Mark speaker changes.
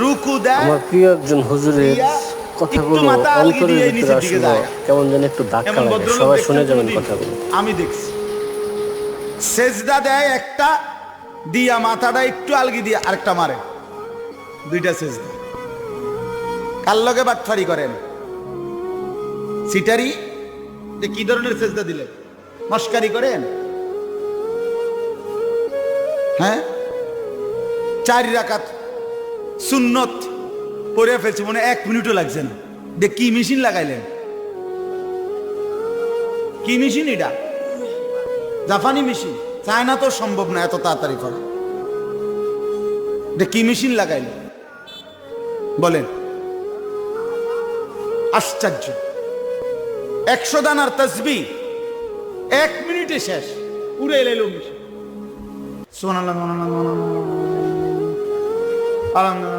Speaker 1: রুকু দেয়,
Speaker 2: আমার প্রিয় একজন হুজুরের কথাগুলো অন্তরের ভিতরে আসলে কেমন যেন একটু ধাক্কা লাগে। সবাই শুনে যাবেন কথাগুলো।
Speaker 1: আমি দেখছি। সেজদা দেয় একটা, দিয়া মাথাটা একটু আলগি দিয়ে আরেকটা মারে, দুইটা সেজদা। কার লগে বাটফারি করেন? সিটারি? কি ধরনের সেজদা দিলেন? মস্কারি করেন? হ্যাঁ, 4 রাকাত সুন্নত পড়ে ফেলছি, মনে 1 মিনিটও লাগছে না। কি মেশিন লাগাইলেন? কি মেশিন এটা? জাপানি মেশিন। চায়না তো সম্ভব না এত তাড়াতাড়ি করা। কি মেশিন লাগাইলেন বলেন? আশ্চর্য। 100 দানার তসবিহ 1 মিনিটে শেষ, উড়ে এলো মেশিন। সুবহানাল্লাহ, সুবহানাল্লাহ, সুবহানাল্লাহ, আলহামদুলিল্লাহ।